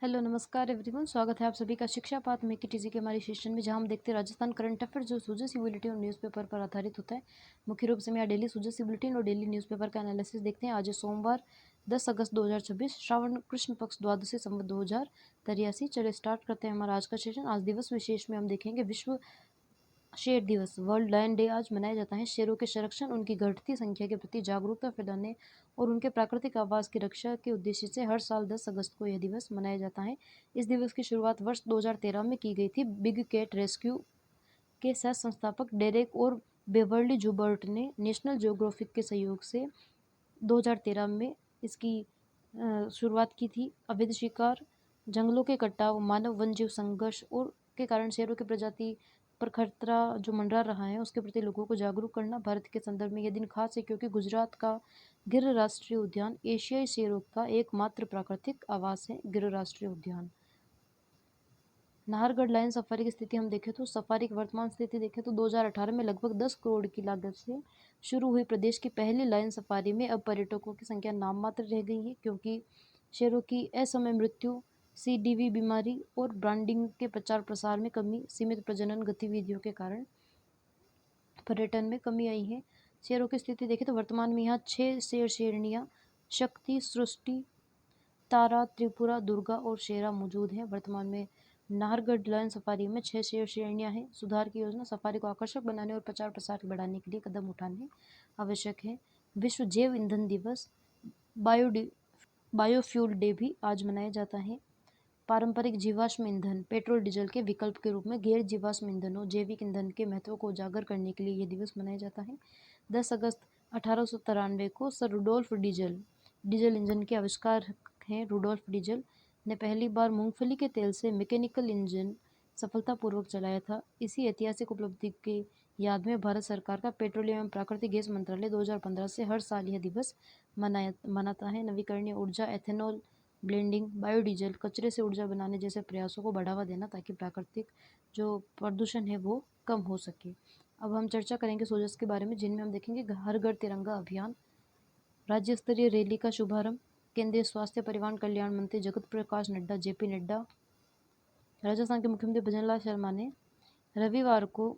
Hello नमस्कार everyone, स्वागत है आप सभी का शिक्षा पाठ में टीजी के हमारे सेशन में, जहां हम देखते हैं राजस्थान करंट अफेयर जो सूजसी बुलेटिन और न्यूज़पेपर पर आधारित होता है। मुख्य रूप से मैं डेली सूजसी बुलेटिन और डेली न्यूज़पेपर का एनालिसिस देखते हैं। आज है सोमवार 10 अगस्त 2026, श्रावण कृष्ण पक्ष द्वादशी संवत 2083। चलिए स्टार्ट करते हैं हमारा आज का सेशन। आज दिवस विशेष में हम देखेंगे विश्व शेर दिवस, वर्ल्ड लायन डे आज मनाया जाता है। शेरों के संरक्षण, उनकी घटती संख्या के प्रति जागरूकता फैलाने और उनके प्राकृतिक आवास की रक्षा के उद्देश्य से हर साल 10 अगस्त को यह दिवस मनाया जाता है। इस दिवस की शुरुआत वर्ष 2013 में की गई थी। बिग कैट रेस्क्यू के सह संस्थापक डेरेक और बेवर्ली जुबर्ट ने नेशनल ज्योग्राफिक के सहयोग से 2013 में इसकी शुरुआत की थी। अवैध शिकार, जंगलों के कटाव, मानव वन्यजीव संघर्ष और के कारण शेरों की प्रजाति पर खतरा जो मंडरा रहा है, उसके प्रति लोगों को जागरूक करना। भारत के संदर्भ में यह दिन खास है क्योंकि गुजरात का गिर राष्ट्रीय उद्यान एशियाई शेरों का एकमात्र प्राकृतिक आवास है। गिर राष्ट्रीय उद्यान नाहरगढ़ लायन सफारी की स्थिति हम देखें तो सफारी की वर्तमान स्थिति देखें तो 2018 में लगभग 10 करोड़ की लागत से शुरू हुई प्रदेश की पहली लायन सफारी में अब पर्यटकों की संख्या नाम मात्र रह गई है, क्योंकि शेरों की असमय मृत्यु, सीडीवी बीमारी और ब्रांडिंग के प्रचार प्रसार में कमी, सीमित प्रजनन गतिविधियों के कारण पर्यटन में कमी आई है। शेरों की स्थिति देखें तो वर्तमान में यहाँ 6 शेरनियाँ शक्ति, सृष्टि, तारा, त्रिपुरा, दुर्गा और शेरा मौजूद हैं। वर्तमान में नाहरगढ़ लायन सफारी में 6 श्रेणियां हैं। सुधार की योजना सफारी को आकर्षक बनाने और प्रचार प्रसार बढ़ाने के लिए कदम उठाने आवश्यक है। विश्व जैव ईंधन दिवस, बायोफ्यूल डे भी आज मनाया जाता है। पारंपरिक जीवाश्म ईंधन, पेट्रोल डीजल के विकल्प के रूप में गैर जीवाश्म ईंधनों, जैविक ईंधन के महत्व को उजागर करने के लिए यह दिवस मनाया जाता है। 10 अगस्त 1893 को सर रुडोल्फ डीजल इंजन के आविष्कार हैं। रुडोल्फ डीजल ने पहली बार मूंगफली के तेल से मैकेनिकल इंजन सफलतापूर्वक चलाया था। इसी ऐतिहासिक उपलब्धि के याद में भारत सरकार का पेट्रोलियम एवं प्राकृतिक गैस मंत्रालय 2015 से हर साल यह दिवस मनाता है। नवीकरणीय ऊर्जा, एथेनॉल ब्लेंडिंग, बायोडीजल, कचरे से ऊर्जा बनाने जैसे प्रयासों को बढ़ावा देना ताकि प्राकृतिक जो प्रदूषण है वो कम हो सके। अब हम चर्चा करेंगे सोजस के बारे में, जिनमें हम देखेंगे हर घर तिरंगा अभियान, राज्य स्तरीय रैली का शुभारंभ, केंद्रीय स्वास्थ्य परिवहन कल्याण मंत्री जगत प्रकाश नड्डा जेपी नड्डा। राजस्थान के मुख्यमंत्री भजनलाल शर्मा ने रविवार को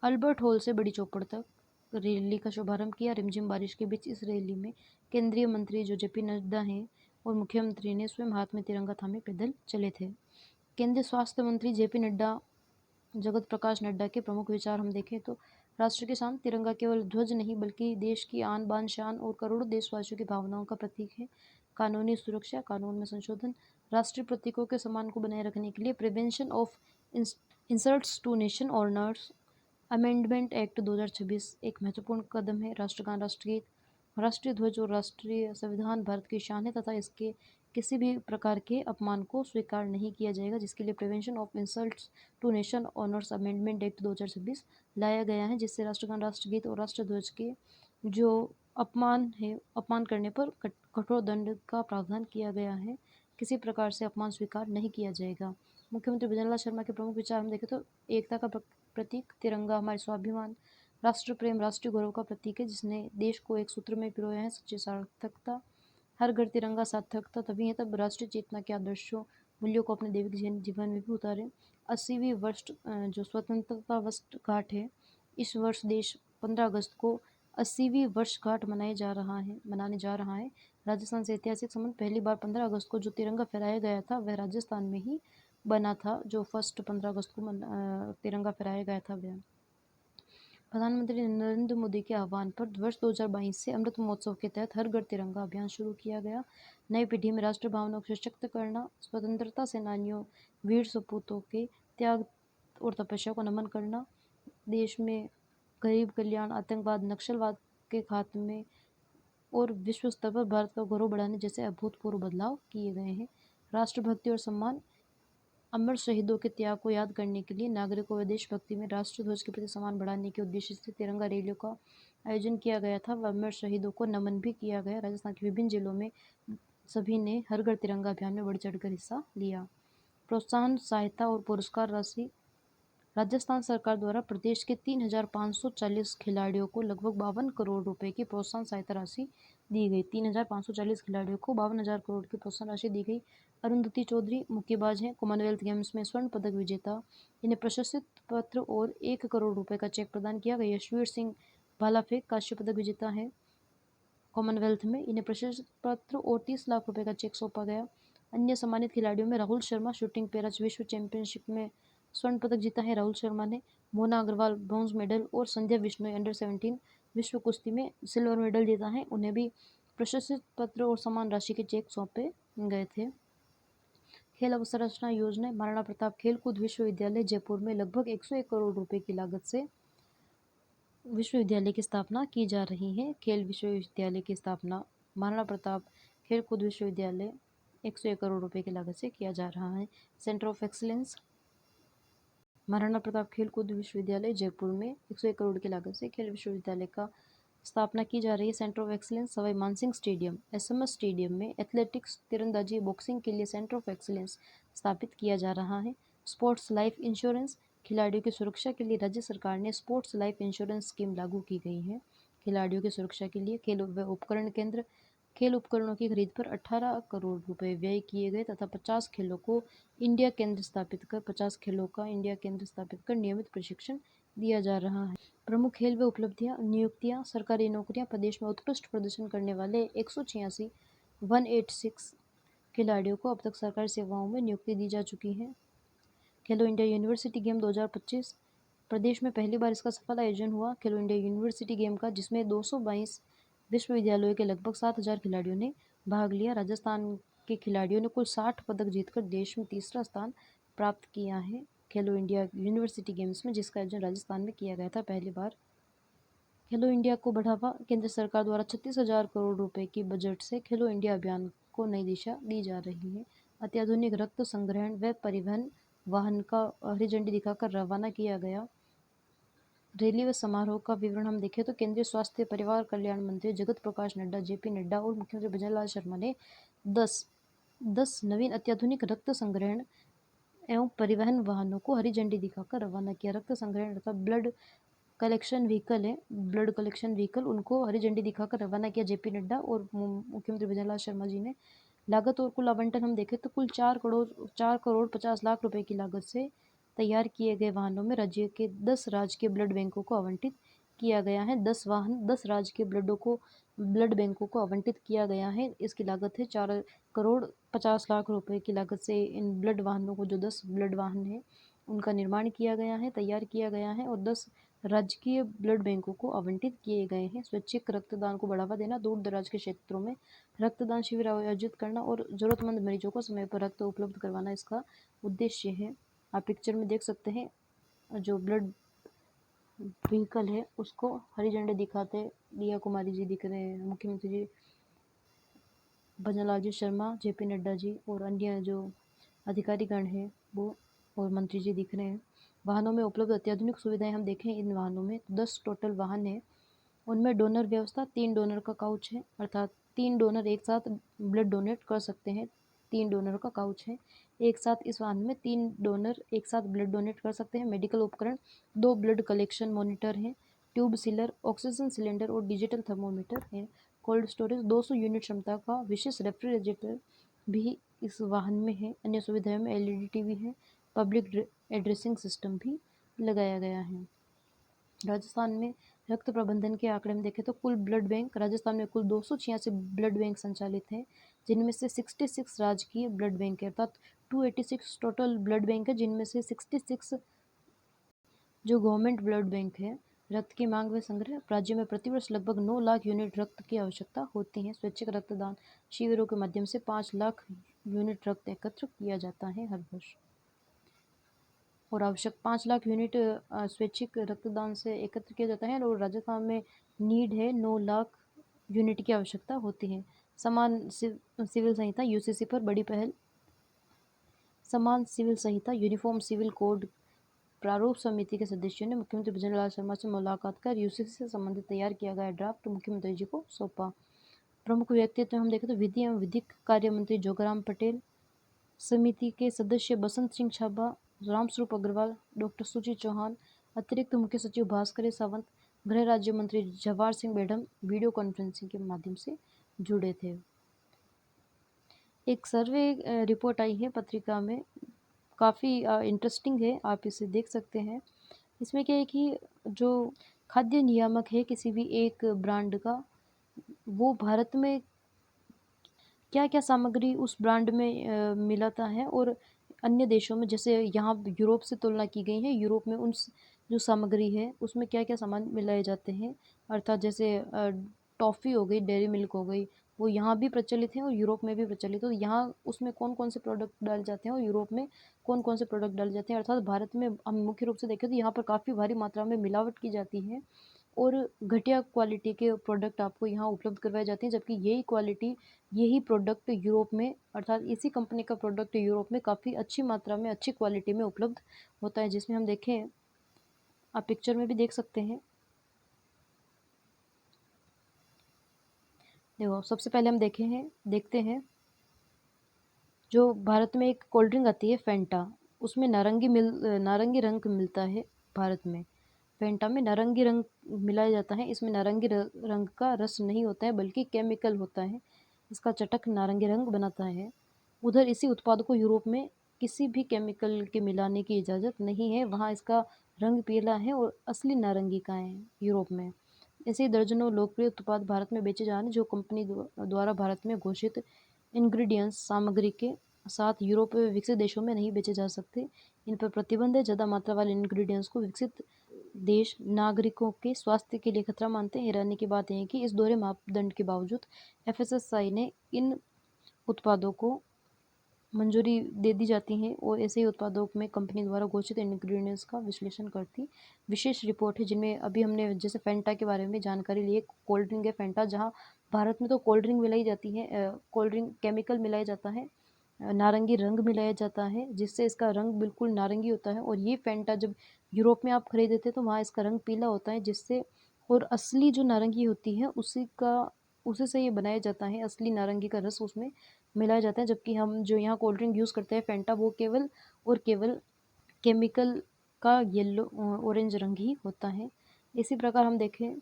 अल्बर्ट हॉल से बड़ी चौपड़ तक रैली का शुभारंभ किया। रिमझिम बारिश के बीच इस रैली में केंद्रीय मंत्री जो जेपी नड्डा हैं और मुख्यमंत्री ने स्वयं हाथ में तिरंगा थामे पैदल चले थे। केंद्रीय स्वास्थ्य मंत्री जेपी नड्डा, जगत प्रकाश नड्डा के प्रमुख विचार हम देखें तो राष्ट्र के शान, तिरंगा केवल ध्वज नहीं बल्कि देश की आन बान शान और करोड़ों देशवासियों की भावनाओं का प्रतीक है। कानूनी सुरक्षा, कानून में संशोधन, राष्ट्रीय प्रतीकों के सम्मान को बनाए रखने के लिए prevention of insults to nation honours amendment act 2026 एक महत्वपूर्ण कदम है। राष्ट्रगान, राष्ट्रगीत, राष्ट्रीय ध्वज और राष्ट्रीय संविधान भारत की शान है तथा इसके किसी भी प्रकार के अपमान को स्वीकार नहीं किया जाएगा, जिसके लिए prevention of insults to nation honours amendment act 2026 लाया गया है, जिससे राष्ट्रगान, राष्ट्रगीत और राष्ट्रध्वज के जो अपमान करने पर कठोर दंड का प्रावधान किया गया है। किसी प्रकार से अपमान स्वीकार नहीं किया जाएगा। मुख्यमंत्री भजनलाल शर्मा के प्रमुख विचार हम देखें तो एकता का प्रतीक, तिरंगा हमारे स्वाभिमान, राष्ट्र प्रेम, राष्ट्रीय गौरव का प्रतीक है जिसने देश को एक सूत्र में पिरोया है। सच्ची सार्थकता, हर घर तिरंगा सार्थकता तभी है तब राष्ट्रीय चेतना के आदर्शों मूल्यों को अपने दैनिक जीवन में भी उतारें। 80वीं वर्ष जो स्वतंत्रता वर्षगांठ है, इस वर्ष देश 15 अगस्त को 80वीं वर्षगांठ मनाने जा रहा है। राजस्थान से ऐतिहासिक संबंध, पहली बार 15 अगस्त को जो तिरंगा फहराया गया था वह राजस्थान में ही बना था। जो फर्स्ट 15 अगस्त को तिरंगा फहराया गया था वह। प्रधानमंत्री नरेंद्र मोदी के आह्वान पर वर्ष 2022 से अमृत महोत्सव के तहत हर घर तिरंगा अभियान शुरू किया गया। नई पीढ़ी में राष्ट्र भावना को सशक्त करना, स्वतंत्रता सेनानियों, वीर सपूतों के त्याग और तपस्या को नमन करना, देश में गरीब कल्याण, आतंकवाद, नक्सलवाद के खात्मे और विश्व स्तर पर भारत का गौरव बढ़ाने जैसे अभूतपूर्व बदलाव किए गए हैं। राष्ट्रभक्ति और सम्मान, अमर शहीदों के त्याग को याद करने के लिए नागरिकों व देशभक्ति में राष्ट्रध्वज के प्रति सम्मान बढ़ाने के उद्देश्य से तिरंगा रैलियों का आयोजन किया गया था व अमर शहीदों को नमन भी किया गया। राजस्थान के विभिन्न जिलों में सभी ने हर घर तिरंगा अभियान में बढ़ चढ़कर हिस्सा लिया। प्रोत्साहन, सहायता और पुरस्कार राशि, राजस्थान सरकार द्वारा प्रदेश के 3,540 खिलाड़ियों को लगभग 52 करोड़ रुपए की प्रोत्साहन सहायता राशि दी गई। 3,540 खिलाड़ियों को 52,000 करोड़ की प्रोत्साहन राशि दी गई। अरुंधति चौधरी मुक्केबाज हैं, कॉमनवेल्थ गेम्स में स्वर्ण पदक विजेता। इन्हें प्रशस्ति पत्र और 1 करोड़ रुपए का चेक प्रदान किया गया। यशवीर सिंह भालाफेंक कांस्य पदक विजेता है कॉमनवेल्थ में। इन्हें प्रशस्ति पत्र और 30 लाख रुपए का चेक सौंपा गया। अन्य सम्मानित खिलाड़ियों में राहुल शर्मा शूटिंग पैरा विश्व चैंपियनशिप में स्वर्ण पदक जीता है राहुल शर्मा ने। मोना अग्रवाल ब्रॉन्ज मेडल और संध्या बिश्नोई अंडर-17 विश्व कुश्ती में सिल्वर मेडल जीता है। उन्हें भी प्रशस्ति पत्र और सम्मान राशि के चेक सौंपे गए थे। खेल अवसंरचना योजना महाराणा प्रताप खेलकूद विश्वविद्यालय जयपुर में लगभग 101 करोड़ रुपए की लागत से विश्वविद्यालय की स्थापना की जा रही है। खेल विश्वविद्यालय की स्थापना महाराणा प्रताप खेलकूद विश्वविद्यालय 101 करोड़ रुपए की लागत से किया जा रहा है। Centre of excellence Maharana Pratap खेलकूद विश्वविद्यालय जयपुर में 101 करोड़ की लागत से खेल विश्वविद्यालय का स्थापना की जा रही है। Centre of excellence Sawai Mansingh stadium SMS stadium में एथलेटिक्स, तीरंदाजी, बॉक्सिंग के लिए सेंटर ऑफ एक्सीलेंस स्थापित किया जा रहा है। स्पोर्ट्स लाइफ इंश्योरेंस खिलाड़ियों की सुरक्षा के लिए राज्य सरकार ने स्पोर्ट्स लाइफ इंश्योरेंस स्कीम लागू की गई है। खिलाड़ियों की सुरक्षा के लिए खेल व उपकरण केंद्र खेल उपकरणों की खरीद पर 18 करोड़ रुपए व्यय किए गए तथा 50 खेलों का इंडिया केंद्र स्थापित कर नियमित प्रशिक्षण दिया जा रहा है। प्रमुख खेल व उपलब्धियां नियुक्तियां सरकारी नौकरियां प्रदेश में उत्कृष्ट प्रदर्शन करने वाले 186 खिलाड़ियों को अब तक सरकारी सेवाओं में नियुक्ति दी जा चुकी है। खेलो इंडिया यूनिवर्सिटी गेम 2025 प्रदेश में पहली बार इसका सफल आयोजन हुआ। खेलो इंडिया यूनिवर्सिटी गेम का जिसमें 222 विश्वविद्यालयों के लगभग 7,000 खिलाड़ियों ने भाग लिया। राजस्थान के खिलाड़ियों ने कुल 60 पदक जीतकर देश में तीसरा स्थान प्राप्त किया है। खेलो इंडिया यूनिवर्सिटी गेम्स में जिसका आयोजन राजस्थान में किया गया था पहली बार। खेलो इंडिया को बढ़ावा केंद्र सरकार द्वारा 36,000 करोड़ रुपए की बजट से खेलो इंडिया अभियान को नई दिशा दी जा रही है। अत्याधुनिक रक्त संग्रहण व परिवहन वाहन का हरी झंडी दिखाकर रवाना किया गया। रैली व समारोह का विवरण हम देखें तो केंद्रीय स्वास्थ्य परिवार कल्याण मंत्री जगत प्रकाश नड्डा जेपी नड्डा और मुख्यमंत्री भजनलाल शर्मा ने 10 नवीन अत्याधुनिक रक्त संग्रहण एवं परिवहन वाहनों को हरी झंडी दिखाकर रवाना किया। रक्त संग्रहण अर्थात ब्लड कलेक्शन व्हीकल उनको हरी झंडी दिखाकर रवाना किया जेपी नड्डा और मुख्यमंत्री भजनलाल शर्मा जी ने। लागत और कुल आवंटन हम देखें तो कुल 4 करोड़ 50 लाख रुपए की लागत से तैयार किए गए वाहनों में राज्य के 10 राजकीय ब्लड बैंकों को आवंटित किया गया है। 10 राजकीय ब्लड बैंकों को आवंटित किया गया है। इसकी लागत है 4 करोड़ 50 लाख रुपए की लागत से इन ब्लड वाहनों को जो 10 ब्लड वाहन है उनका निर्माण किया गया है, तैयार किया गया है और 10 राजकीय ब्लड बैंकों को आवंटित किए गए हैं। स्वैच्छिक रक्तदान को बढ़ावा देना, दूर दराज के क्षेत्रों में रक्तदान शिविर आयोजित करना और जरूरतमंद मरीजों को समय पर रक्त उपलब्ध करवाना इसका उद्देश्य है। आप पिक्चर में देख सकते हैं जो ब्लड व्हीकल है उसको हरी झंडी दिखाते दिया कुमारी जी दिख रहे हैं, मुख्यमंत्री जी भजनलाल जी शर्मा, जेपी नड्डा जी और अन्य जो अधिकारीगण हैं वो और मंत्री जी दिख रहे हैं। वाहनों में उपलब्ध अत्याधुनिक सुविधाएं हम देखें इन वाहनों में 10 टोटल वाहन है। उनमें डोनर व्यवस्था 3 डोनर का काउच है अर्थात 3 डोनर एक साथ ब्लड डोनेट कर सकते हैं। 3 डोनर का काउच है एक साथ। इस वाहन में 3 डोनर एक साथ ब्लड डोनेट कर सकते हैं। मेडिकल उपकरण 2 ब्लड कलेक्शन मॉनिटर हैं, ट्यूब सीलर, ऑक्सीजन सिलेंडर और डिजिटल थर्मोमीटर है। कोल्ड स्टोरेज 200 यूनिट क्षमता का विशेष रेफ्रिजरेटर भी इस वाहन में है। अन्य सुविधाओं में एलईडी टीवी है, पब्लिक एड्रेसिंग सिस्टम भी लगाया गया है। राजस्थान में रक्त प्रबंधन के आंकड़े में देखें तो कुल ब्लड बैंक राजस्थान में कुल 286 ब्लड बैंक संचालित हैं, जिनमें से 66 राजकीय ब्लड बैंक है अर्थात 286 टोटल ब्लड बैंक है, जिनमें से 66 जो गवर्नमेंट ब्लड बैंक है। रक्त की मांग व संग्रह राज्य में प्रतिवर्ष लगभग 9 लाख यूनिट रक्त की आवश्यकता होती है। स्वैच्छिक रक्तदान शिविरों के माध्यम से 5 लाख यूनिट रक्त एकत्र किया जाता है हर वर्ष और आवश्यक 5 लाख यूनिट स्वैच्छिक रक्तदान से एकत्र किया जाता है और राजस्थान में नीड है 9 लाख यूनिट की आवश्यकता होती है। समान सिविल संहिता यूसीसी पर बड़ी पहल। समान सिविल संहिता यूनिफॉर्म सिविल कोड प्रारूप समिति के सदस्यों ने मुख्यमंत्री भजनलाल शर्मा से मुलाकात कर यूसीसी से संबंधित तैयार किया गया ड्राफ्ट मुख्यमंत्री जी को सौंपा। प्रमुख व्यक्तित्व हम देखें तो विधि एवं विधिक कार्य मंत्री जोगाराम पटेल, समिति के सदस्य बसंत सिंह छाबा, रामस्वरूप अग्रवाल, डॉक्टर सुची चौहान, अतिरिक्त मुख्य सचिव भास्कर सावंत, गृह राज्य मंत्री जवाहर सिंह बेडम वीडियो कॉन्फ्रेंसिंग के माध्यम से जुड़े थे। एक सर्वे रिपोर्ट आई है पत्रिका में, काफ़ी इंटरेस्टिंग है, आप इसे देख सकते हैं। इसमें क्या है कि जो खाद्य नियामक है किसी भी एक ब्रांड का, वो भारत में क्या क्या सामग्री उस ब्रांड में मिलाता है और अन्य देशों में, जैसे यहाँ यूरोप से तुलना की गई है, यूरोप में उन जो सामग्री है उसमें क्या क्या सामान मिलाए जाते हैं, अर्थात जैसे टॉफ़ी हो गई, डेयरी मिल्क हो गई, वो यहाँ भी प्रचलित है और यूरोप में भी प्रचलित है। तो यहाँ उसमें कौन कौन से प्रोडक्ट डाले जाते हैं और यूरोप में कौन कौन से प्रोडक्ट डाले जाते हैं, अर्थात भारत में हम मुख्य रूप से देखें तो यहाँ पर काफ़ी भारी मात्रा में मिलावट की जाती है और घटिया क्वालिटी के प्रोडक्ट आपको यहाँ उपलब्ध करवाए जाते हैं, जबकि यही क्वालिटी, यही प्रोडक्ट यूरोप में, अर्थात इसी कंपनी का प्रोडक्ट यूरोप में काफ़ी अच्छी मात्रा में, अच्छी क्वालिटी में उपलब्ध होता है। जिसमें हम देखें, आप पिक्चर में भी देख सकते हैं। देखो, सबसे पहले हम देखते हैं जो भारत में एक कोल्ड ड्रिंक आती है फैंटा, उसमें नारंगी रंग मिलता है भारत में। फैंटा में नारंगी रंग मिलाया जाता है। इसमें नारंगी रंग का रस नहीं होता है बल्कि केमिकल होता है, इसका चटक नारंगी रंग बनाता है। उधर इसी उत्पाद को यूरोप में किसी भी केमिकल के मिलाने की इजाज़त नहीं है, वहाँ इसका रंग पीला है और असली नारंगी का है यूरोप में। ऐसे ही दर्जनों लोकप्रिय उत्पाद भारत में बेचे जा रहे हैं जो कंपनी द्वारा भारत में घोषित इंग्रेडिएंट्स सामग्री के साथ यूरोप में विकसित देशों में नहीं बेचे जा सकते। इन पर प्रतिबंध है। ज़्यादा मात्रा वाले इंग्रेडिएंट्स को विकसित देश नागरिकों के स्वास्थ्य के लिए खतरा मानते हैं। हैरानी की बात यह है कि इस दोहरे मापदंड के बावजूद एफएसएसआई ने इन उत्पादों को मंजूरी दे दी जाती है और ऐसे ही उत्पादों में कंपनी द्वारा घोषित इंग्रेडिएंट्स का विश्लेषण करती विशेष रिपोर्ट है, जिनमें अभी हमने जैसे फैंटा के बारे में जानकारी ली है। कोल्ड ड्रिंक है फैंटा, जहाँ भारत में तो कोल्ड ड्रिंक मिलाई जाती है, कोल्ड ड्रिंक केमिकल मिलाया जाता है, नारंगी रंग मिलाया जाता है जिससे इसका रंग बिल्कुल नारंगी होता है। और ये फैंटा जब यूरोप में आप खरीदते तो वहाँ इसका रंग पीला होता है, जिससे और असली जो नारंगी होती है उसी से ये बनाया जाता है, असली नारंगी का रस उसमें मिलाया जाता है। जबकि हम जो यहाँ कोल्ड ड्रिंक यूज़ करते हैं फैंटा, वो केवल और केवल केमिकल का येलो ऑरेंज रंग ही होता है। इसी प्रकार हम देखें,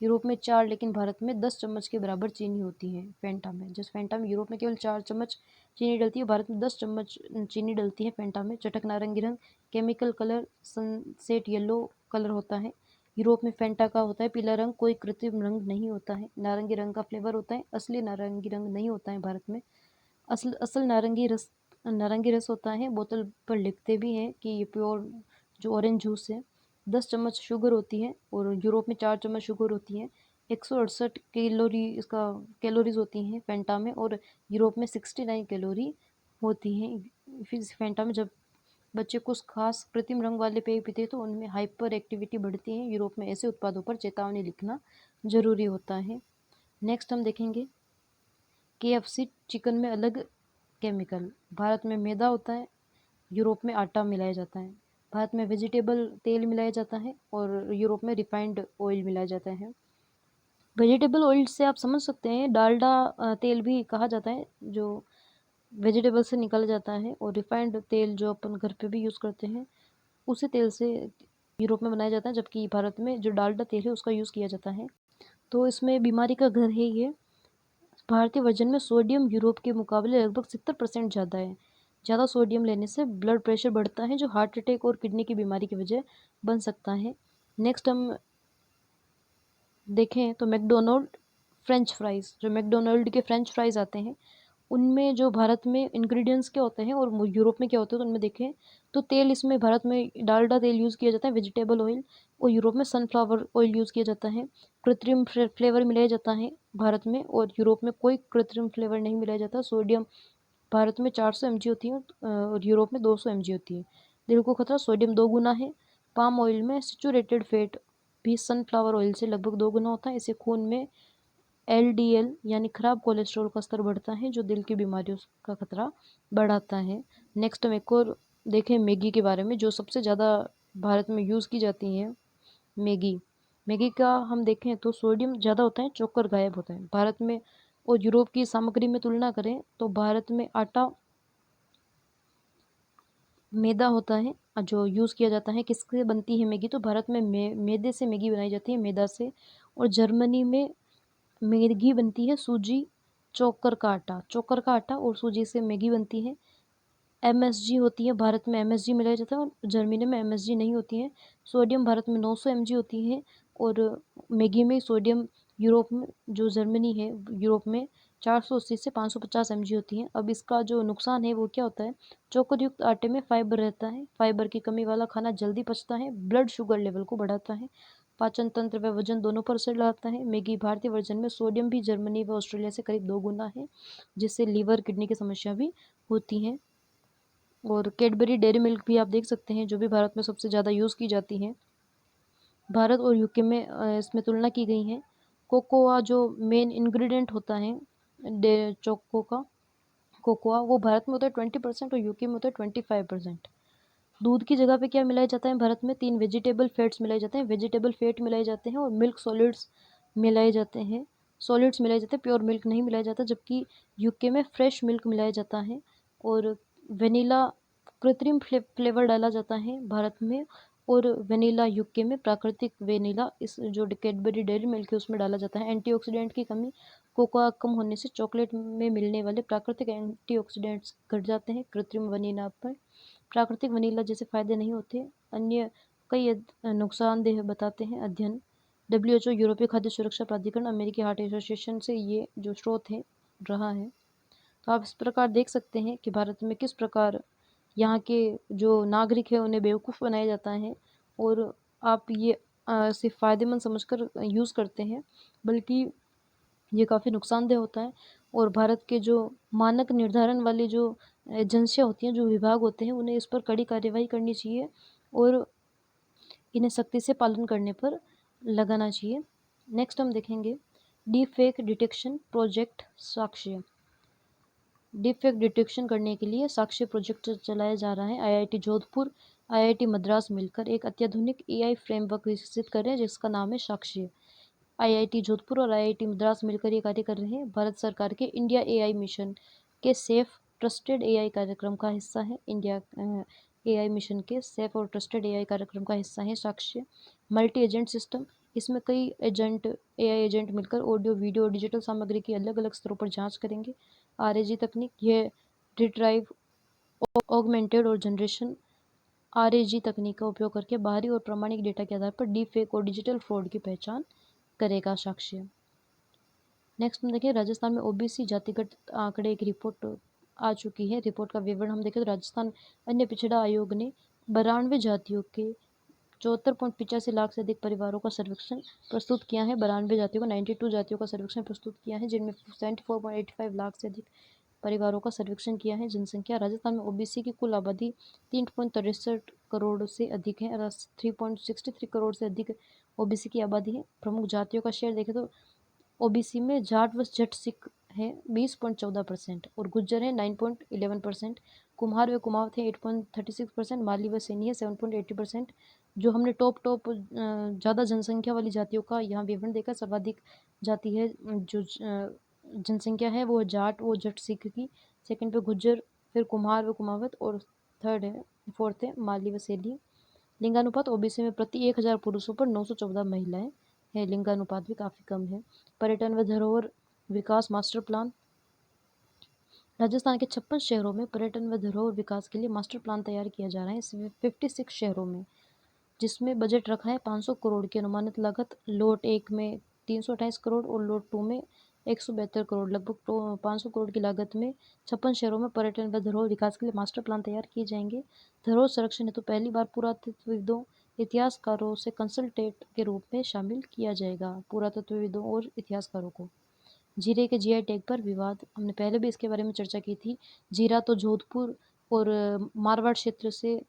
यूरोप में 4 लेकिन भारत में 10 चम्मच के बराबर चीनी होती है फैंटा में। जिस फैंटा में यूरोप में केवल 4 चम्मच चीनी डलती है, भारत में 10 चम्मच चीनी डलती है फैंटा में। चटक नारंगी रंग, chemical colour sunset yellow colour होता है। यूरोप में फैंटा का होता है पीला रंग, कोई कृत्रिम रंग नहीं होता है। नारंगी रंग का फ्लेवर होता है, असली नारंगी रंग नहीं होता है भारत में। असल नारंगी रस होता है। बोतल पर लिखते भी हैं कि ये प्योर जो ऑरेंज जूस है। 10 चम्मच शुगर होती है और यूरोप में 4 चम्मच शुगर होती है। 168 कैलोरीज होती हैं फैंटा में और यूरोप में 69 कैलोरी होती हैं। फिर इस फैंटा में जब बच्चे कुछ खास कृत्रिम रंग वाले पेय पीते हैं तो उनमें हाइपर एक्टिविटी बढ़ती है। यूरोप में ऐसे उत्पादों पर चेतावनी लिखना जरूरी होता है। नेक्स्ट हम देखेंगे KFC चिकन में अलग केमिकल। भारत में मैदा होता है, यूरोप में आटा मिलाया जाता है। भारत में वेजिटेबल तेल मिलाया जाता है और यूरोप में रिफाइंड ऑयल मिलाया जाता है। वेजिटेबल ऑयल से आप समझ सकते हैं डालडा तेल भी कहा जाता है, जो वेजिटेबल से निकाला जाता है। और रिफाइंड तेल जो अपन घर पे भी यूज़ करते हैं, उसी तेल से यूरोप में बनाया जाता है, जबकि भारत में जो डालडा तेल है उसका यूज़ किया जाता है। तो इसमें बीमारी का घर है ये। भारतीय वर्जन में सोडियम यूरोप के मुकाबले लगभग 70% ज़्यादा है। ज़्यादा सोडियम लेने से ब्लड प्रेशर बढ़ता है जो हार्ट अटैक और किडनी की बीमारी की वजह बन सकता है। नेक्स्ट हम देखें तो मैकडोनल्ड फ्रेंच फ्राइज़, जो मैकडोनल्ड के फ्रेंच फ्राइज़ आते हैं, उनमें जो भारत में इंग्रेडिएंट्स क्या होते हैं और यूरोप में क्या होते हैं, तो उनमें देखें तो तेल, इसमें भारत में डालडा तेल यूज़ किया जाता है, वेजिटेबल ऑयल, और यूरोप में सनफ्लावर ऑयल यूज़ किया जाता है। कृत्रिम फ्लेवर मिलाया जाता है भारत में और यूरोप में कोई कृत्रिम फ्लेवर नहीं मिलाया जाता। सोडियम भारत में 400 mg होती है और यूरोप में 200 mg होती है। दिल को खतरा, सोडियम 2 गुना है। पाम ऑयल में सैचुरेटेड फैट भी सनफ्लावर ऑयल से लगभग 2 गुना होता है। इससे खून में LDL यानी खराब कोलेस्ट्रॉल का स्तर बढ़ता है जो दिल की बीमारियों का खतरा बढ़ाता है। नेक्स्ट हम एक और देखें मैगी के बारे में, जो सबसे ज़्यादा भारत में यूज़ की जाती है मैगी। मैगी का हम देखें तो सोडियम ज़्यादा होता है, चोकर गायब होता है। भारत में और यूरोप की सामग्री में तुलना करें तो भारत में आटा मैदा होता है जो यूज़ किया जाता है। किससे बनती है मैगी? तो भारत में मैदे से मैगी बनाई जाती है, मैदा से। और जर्मनी में मैगी बनती है सूजी, चोकर का आटा और सूजी से मैगी बनती है। एमएसजी होती है, भारत में एमएसजी मिलाया जाता है और जर्मनी में एमएसजी नहीं होती है। सोडियम भारत में 900 mg होती है और मैगी में सोडियम यूरोप में, जो जर्मनी है यूरोप में 480 से 550 mg होती है। अब इसका जो नुकसान है वो क्या होता है? चोकर युक्त आटे में फाइबर रहता है, फाइबर की कमी वाला खाना जल्दी पचता है, ब्लड शुगर लेवल को बढ़ाता है, पाचन तंत्र व वजन दोनों पर असर डालता है। मैगी भारतीय वर्जन में सोडियम भी जर्मनी व ऑस्ट्रेलिया से करीब 2 गुना है, जिससे लीवर किडनी की समस्या भी होती है। और कैडबरी डेयरी मिल्क भी आप देख सकते हैं, जो भी भारत में सबसे ज़्यादा यूज़ की जाती है। भारत और यूके में इसमें तुलना की गई है। कोकोआ जो मेन इंग्रेडिएंट होता है चोको का, कोकोआ वो भारत में होता है 20% और यूके में होता है 25%। दूध की जगह पे क्या मिलाया जाता है भारत में? 3 वेजिटेबल फैट्स मिलाए जाते हैं, वेजिटेबल फैट मिलाए जाते हैं और मिल्क सॉलिड्स मिलाए जाते हैं, सॉलिड्स मिलाए जाते हैं, प्योर मिल्क नहीं मिलाया जाता। जबकि यूके में फ्रेश मिल्क मिलाया जाता है और वेनिला कृत्रिम फ्लेवर डाला जाता है भारत में, और वेनिला यूके में प्राकृतिक वेनिला, इस जो कैडबरी डेयरी मिल्क है उसमें डाला जाता है। एंटीऑक्सीडेंट की कमी, कोकोआ कम होने से चॉकलेट में मिलने वाले प्राकृतिक एंटीऑक्सीडेंट्स घट जाते हैं कृत्रिम वनीला पर। प्राकृतिक वनीला जैसे फायदे नहीं होते, अन्य कई नुकसानदेह बताते हैं अध्ययन। WHO यूरोपीय खाद्य सुरक्षा प्राधिकरण, अमेरिकी हार्ट एसोसिएशन से ये जो स्रोत है रहा है। तो आप इस प्रकार देख सकते हैं कि भारत में किस प्रकार यहाँ के जो नागरिक है उन्हें बेवकूफ़ बनाया जाता है और आप ये सिर्फ फ़ायदेमंद समझकर यूज़ करते हैं, बल्कि ये काफ़ी नुकसानदेह होता है। और भारत के जो मानक निर्धारण वाली जो एजेंसियाँ होती हैं, जो विभाग होते हैं, उन्हें इस पर कड़ी कार्यवाही करनी चाहिए और इन्हें सख्ती से पालन करने पर लगाना चाहिए। नेक्स्ट हम देखेंगे डीप फेक डिटेक्शन प्रोजेक्ट साक्ष्य। डीप फेक डिटेक्शन करने के लिए साक्ष्य प्रोजेक्ट चलाया जा रहा है। आईआईटी जोधपुर, आईआईटी मद्रास मिलकर एक अत्याधुनिक एआई फ्रेमवर्क विकसित कर रहे हैं जिसका नाम है साक्ष्य। आईआईटी जोधपुर और आईआईटी मद्रास मिलकर ये कार्य कर रहे हैं। भारत सरकार के इंडिया एआई मिशन के सेफ ट्रस्टेड एआई कार्यक्रम का हिस्सा है। इंडिया एआई मिशन के सेफ और ट्रस्टेड एआई कार्यक्रम का हिस्सा है साक्ष्य। मल्टी एजेंट सिस्टम, इसमें कई एजेंट एआई एजेंट मिलकर ऑडियो वीडियो और डिजिटल सामग्री की अलग अलग स्तरों पर जांच करेंगे। आरएजी तकनीक, यह रिट्राइव ऑगमेंटेड और जनरेशन आरएजी तकनीक का उपयोग करके बाहरी और प्रामाणिक डेटा के आधार पर डीप फेक और डिजिटल फ्रॉड की पहचान करेगा साक्ष्य। नेक्स्ट हम देखें राजस्थान में ओबीसी जातिगत आंकड़े की रिपोर्ट आ चुकी है। रिपोर्ट का विवरण हम देखें तो राजस्थान अन्य पिछड़ा आयोग ने 92 जातियों के 74.85 लाख से अधिक परिवारों का सर्वेक्षण प्रस्तुत किया है। 92 जातियों का 92 जातियों का सर्वेक्षण प्रस्तुत किया है, जिनमें 74.85 लाख से अधिक परिवारों का सर्वेक्षण किया है। जनसंख्या, राजस्थान में ओबीसी की कुल आबादी 3.63 करोड़ से अधिक है। 3.63 करोड़ से अधिक ओबीसी की आबादी है। प्रमुख जातियों का शेयर देखें तो ओबीसी में जाट व जट सिख है 20.14% और गुज्जर है 9.11%। कुम्हार व कुमावत है 8.36%। माली व सैनी है 7.80%। जो हमने टॉप ज़्यादा जनसंख्या वाली जातियों का यहाँ विवरण देखा, सर्वाधिक जाति है जो जनसंख्या है वो जाट वो जट सिख की, सेकंड पे गुज्जर, फिर कुम्हार व कुमावत और फोर्थ है माली व सैनी। लिंगानुपात, ओबीसी में प्रति 1000 पुरुषों पर 914 महिलाएं है, लिंगानुपात भी काफ़ी कम है। पर्यटन व धरोहर विकास मास्टर प्लान, राजस्थान के 56 शहरों में पर्यटन व धरोहर विकास के लिए मास्टर प्लान तैयार किया जा रहा है। इसमें 56 शहरों में, जिसमें बजट रखा है 500 करोड़ की अनुमानित लागत। लोट 1 में 328 करोड़ और लोट 2 में 172 करोड़, लगभग 500 करोड़ की लागत में 56 शहरों में पर्यटन व धरोहर विकास के लिए मास्टर प्लान तैयार किए जाएंगे। धरोहर संरक्षण हेतु पहली बार पुरातत्वविदों, इतिहासकारों से कंसल्टेंट के रूप में शामिल किया जाएगा, पुरातत्वविदों और इतिहासकारों को। जीरे के जीआई टैग पर विवाद, हमने पहले भी इसके बारे में चर्चा की थी। जीरा तो जोधपुर और मारवाड़ क्षेत्र से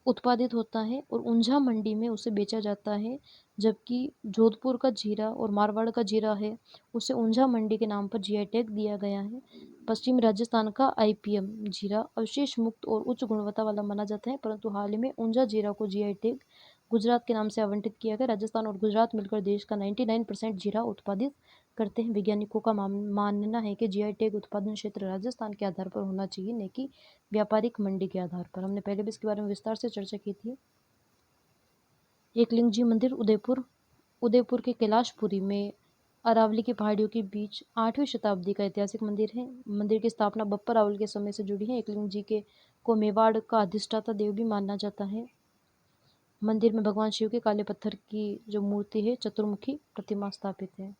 उत्पादित होता है और ऊंझा मंडी में उसे बेचा जाता है, जबकि जोधपुर का जीरा और मारवाड़ का जीरा है उसे ऊंझा मंडी के नाम पर जीआई टैग दिया गया है। पश्चिमी राजस्थान का आईपीएम जीरा अवशेष मुक्त और उच्च गुणवत्ता वाला माना जाता है, परंतु हाल ही में ऊंझा जीरा को जीआई टैग गुजरात के नाम से आवंटित किया गया। राजस्थान और गुजरात मिलकर देश का 99% जीरा उत्पादित करते हैं। वैज्ञानिकों का मानना है कि जीआई टैग उत्पादन क्षेत्र राजस्थान के आधार पर होना चाहिए, न कि व्यापारिक मंडी के आधार पर। हमने पहले भी इसके बारे में विस्तार से चर्चा की थी। एकलिंग जी मंदिर उदयपुर के कैलाशपुरी में अरावली की पहाड़ियों के बीच 8वीं शताब्दी का ऐतिहासिक मंदिर है। मंदिर की स्थापना बप्पर रावल के समय से जुड़ी है। एकलिंग जी के को मेवाड़ का अधिष्ठाता देव भी माना जाता है। मंदिर में भगवान शिव के काले पत्थर की जो मूर्ति है, चतुर्मुखी प्रतिमा स्थापित है।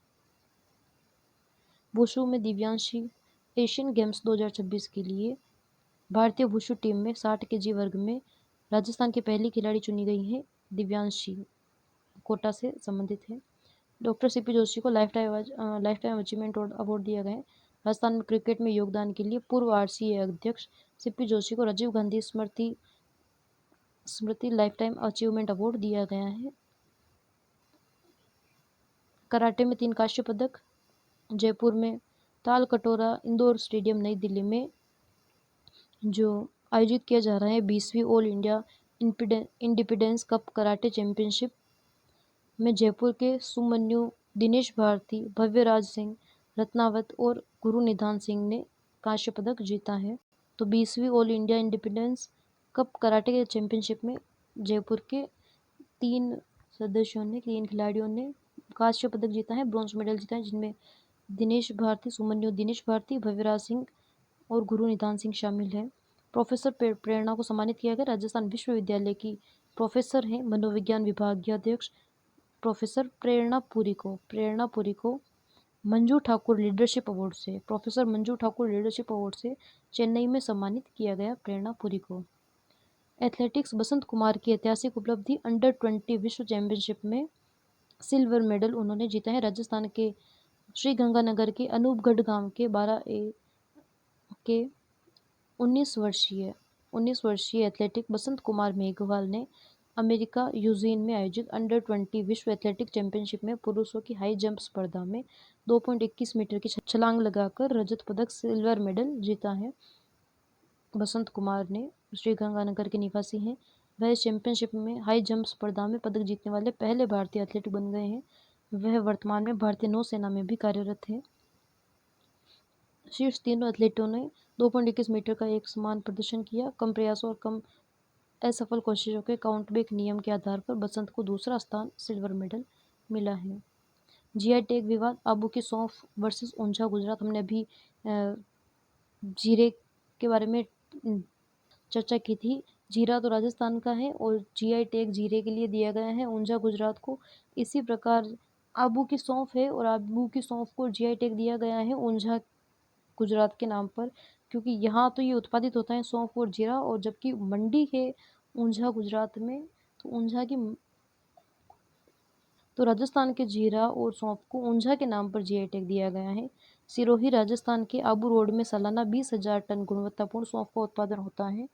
वुशु में दिव्यांशी एशियन गेम्स 2026 के लिए भारतीय वुशु टीम में 60 केजी वर्ग में राजस्थान की पहली खिलाड़ी चुनी गई है। दिव्यांशी कोटा से संबंधित है। डॉक्टर सीपी जोशी को लाइफ टाइम अचीवमेंट अवार्ड दिया गया है। राजस्थान में क्रिकेट में योगदान के लिए पूर्व आरसीए अध्यक्ष सीपी जोशी को राजीव गांधी स्मृति लाइफ टाइम अचीवमेंट अवार्ड दिया गया है। कराटे में 3 कांस्य पदक। जयपुर में ताल कटोरा इंडोर स्टेडियम नई दिल्ली में जो आयोजित किया जा रहा है 20वीं All India Independence Cup karate championship में जयपुर के सुमन्यु, दिनेश भारती, भव्यराज सिंह रत्नावत और गुरु निधान सिंह ने कांस्य पदक जीता है। तो 20वीं All India Independence Cup karate के चैंपियनशिप में जयपुर के 3 खिलाड़ियों ने कांस्य पदक जीता है, ब्रॉन्ज मेडल जीता है, जिनमें सुमन्यु दिनेश भारती, भव्यराज सिंह और गुरु निधान सिंह शामिल हैं। प्रोफेसर प्रेरणा को सम्मानित किया गया। राजस्थान विश्वविद्यालय की प्रोफेसर हैं मनोविज्ञान विभाग के अध्यक्ष प्रोफेसर प्रेरणा पुरी को मंजू ठाकुर लीडरशिप अवार्ड से चेन्नई में सम्मानित किया गया प्रेरणा पुरी को। एथलेटिक्स बसंत कुमार की ऐतिहासिक उपलब्धि अंडर 20 विश्व चैंपियनशिप में सिल्वर मेडल उन्होंने जीता है। राजस्थान के श्रीगंगानगर के अनूपगढ़ गांव के 12A के 19 वर्षीय एथलेटिक बसंत कुमार मेघवाल ने अमेरिका यूजीन में आयोजित अंडर 20 विश्व एथलेटिक चैंपियनशिप में पुरुषों की हाई जंप स्पर्धा में 2.21 मीटर की छलांग लगाकर रजत पदक सिल्वर मेडल जीता है। बसंत कुमार ने श्रीगंगानगर के निवासी हैं। वह इस चैंपियनशिप में हाई जंप स्पर्धा में पदक जीतने वाले पहले भारतीय एथलीट बन गए हैं। वह वर्तमान में भारतीय नौसेना में भी कार्यरत है। शीर्ष तीनों एथलीटों ने 2.21 मीटर का एक समान प्रदर्शन किया। कम प्रयासों और कम असफल कोशिशों के काउंटबैक नियम के आधार पर बसंत को दूसरा स्थान सिल्वर मेडल मिला है। जीआई टैग विवाद आबू की सौंफ वर्सेस ऊंझा गुजरात। हमने अभी जीरे के बारे में चर्चा की थी। जीरा तो राजस्थान का है और जीआई टैग जीरे के लिए दिया गया है, ऊंझा गुजरात को। इसी प्रकार आबू की सौंफ है और आबू की सौंफ को जीआई टैग दिया गया है ऊंझा गुजरात के नाम पर, क्योंकि यहाँ तो ये उत्पादित होता है सौंफ और जीरा, और जबकि मंडी है ऊंझा गुजरात में, तो राजस्थान के जीरा और सौंफ को ऊंझा के नाम पर जीआई टैग दिया गया है। सिरोही राजस्थान के आबू रोड में सालाना 20,000 टन गुणवत्तापूर्ण सौंफ का उत्पादन होता है,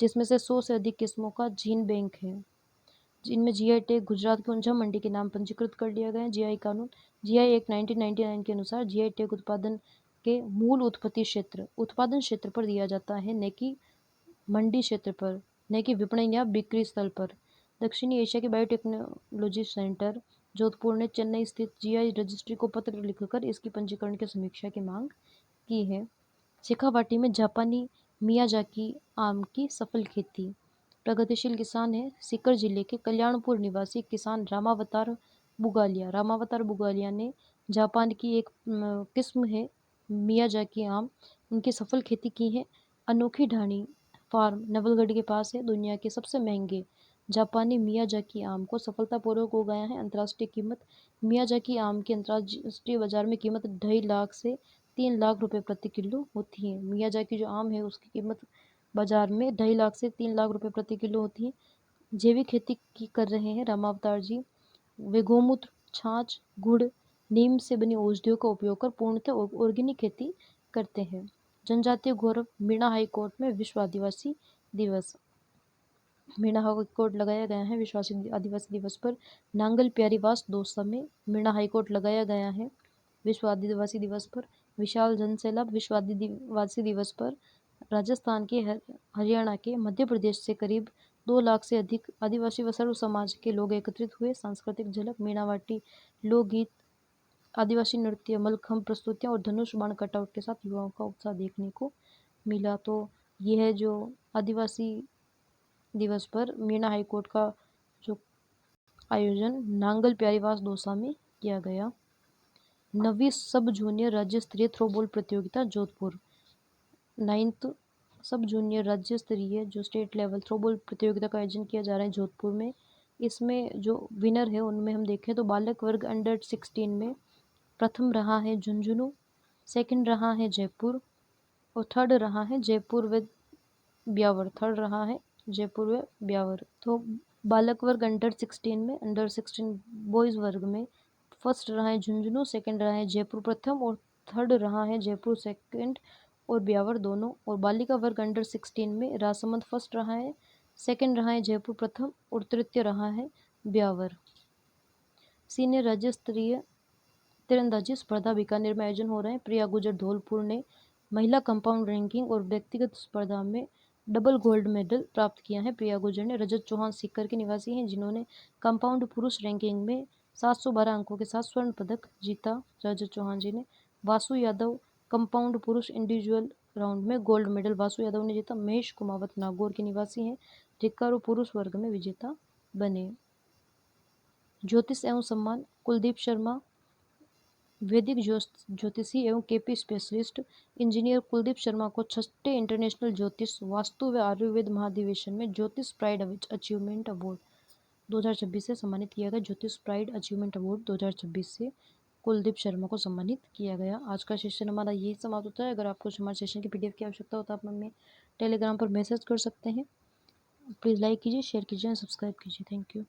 जिसमें से 100 से अधिक किस्मों का जीन बैंक है, जिनमें जीआई टैग गुजरात के ऊंझा मंडी के नाम पंजीकृत कर लिया गया है। जीआई कानून जीआई एक्ट 1999 के अनुसार जीआई टैग उत्पादन के मूल उत्पादन क्षेत्र पर दिया जाता है, न कि मंडी क्षेत्र पर, न कि विपणन या बिक्री स्थल पर। दक्षिणी एशिया के बायोटेक्नोलॉजी सेंटर जोधपुर ने चेन्नई स्थित जीआई रजिस्ट्री को पत्र लिखकर इसकी पंजीकरण की समीक्षा की मांग की है। शेखावाटी में जापानी मियाजाकी आम की सफल खेती। प्रगतिशील किसान है सीकर जिले के कल्याणपुर निवासी किसान रामावतार बुगालिया ने जापान की एक किस्म है मियाजाकी आम, उनकी सफल खेती की है। अनोखी ढाणी फार्म नवलगढ़ के पास है। दुनिया के सबसे महंगे जापानी मियाजाकी आम को सफलतापूर्वक उगाया है। अंतर्राष्ट्रीय कीमत मियाजाकी आम की अंतर्राष्ट्रीय बाजार में कीमत 2.5 लाख से 3 लाख रुपए प्रति किलो होती है। मियाजाकी जो आम है उसकी कीमत बाजार में 2.5 लाख से 3 लाख रुपए प्रति किलो होती है। जैविक खेती की कर रहे हैं रामावतार जी। वे गौमूत्र, छाछ, गुड़, नीम से बनी औषधियों का उपयोग कर पूर्णतः ऑर्गेनिक खेती करते हैं। जनजातीय गौरव मीणा हाई कोर्ट में विश्व आदिवासी दिवस। मीणा हाई कोर्ट लगाया गया है विश्व आदिवासी दिवस पर। नांगल प्यारीवास दौसा में मीणा हाई कोर्ट लगाया गया है विश्व आदिवासी दिवस पर। विशाल जनसैलाब विश्व आदिवासी दिवस पर। राजस्थान के हरियाणा के मध्य प्रदेश से करीब 2 लाख से अधिक आदिवासी व सर्व समाज के लोग एकत्रित हुए। सांस्कृतिक झलक मीणावाटी लोकगीत आदिवासी नृत्य, मलखम्ब प्रस्तुतियाँ और धनुष बाण कटआउट के साथ युवाओं का उत्साह देखने को मिला। तो ये है जो आदिवासी दिवस पर मीना हाईकोर्ट का जो आयोजन नांगल प्यारीवास दौसा में किया गया। 9वीं सब जूनियर राज्य स्तरीय थ्रोबॉल प्रतियोगिता जोधपुर। 9th सब जूनियर राज्य स्तरीय जो स्टेट लेवल थ्रोबॉल प्रतियोगिता का आयोजन किया जा रहा है जोधपुर में। इसमें जो विनर है उनमें हम देखें तो बालक वर्ग अंडर 16 में प्रथम रहा है झुंझुनू, सेकंड रहा है जयपुर और थर्ड रहा है जयपुर व ब्यावर। थर्ड रहा है जयपुर व ब्यावर। तो बालक वर्ग अंडर 16 बॉयज़ वर्ग में फर्स्ट रहा है झुंझुनू, सेकंड रहा है जयपुर प्रथम और थर्ड रहा है जयपुर सेकंड और ब्यावर दोनों। और बालिका वर्ग अंडर 16 में राजसमंद फर्स्ट रहा है, सेकंड रहा है जयपुर प्रथम और तृतीय रहा है ब्यावर। सीनियर राज्य स्तरीय तीरंदाजी स्पर्धा बीकानेर में आयोजन हो रहे हैं। प्रिया गुजर धौलपुर ने महिला कंपाउंड रैंकिंग और व्यक्तिगत स्पर्धा में डबल गोल्ड मेडल प्राप्त किया है। प्रिया गुजर ने। रजत चौहान सीकर के निवासी हैं जिन्होंने कंपाउंड पुरुष रैंकिंग में 712 अंकों के साथ स्वर्ण पदक जीता। रजत चौहान जी ने। वासु यादव कंपाउंड पुरुष इंडिविजुअल राउंड में गोल्ड मेडल वासु यादव ने जीता। महेश कुमावत नागौर के निवासी हैं। रिकारो पुरुष वर्ग में विजेता बने। ज्योतिष एवं सम्मान कुलदीप शर्मा वैदिक ज्योतिषी एवं KP specialist engineer Kuldeep Sharma को 6ठे इंटरनेशनल ज्योतिष वास्तु व आयुर्वेद महाधिवेशन में ज्योतिष प्राइड अचीवमेंट अवार्ड 2026 से सम्मानित किया गया। ज्योतिष प्राइड अचीवमेंट अवार्ड 2026 से कुलदीप शर्मा को सम्मानित किया गया। आज का सेशन हमारा यही समाप्त होता है। अगर आपको हमारे सेशन की PDF की आवश्यकता हो तो आप हमें टेलीग्राम पर मैसेज कर सकते हैं। प्लीज़ लाइक कीजिए, शेयर कीजिए, सब्सक्राइब कीजिए। Thank you.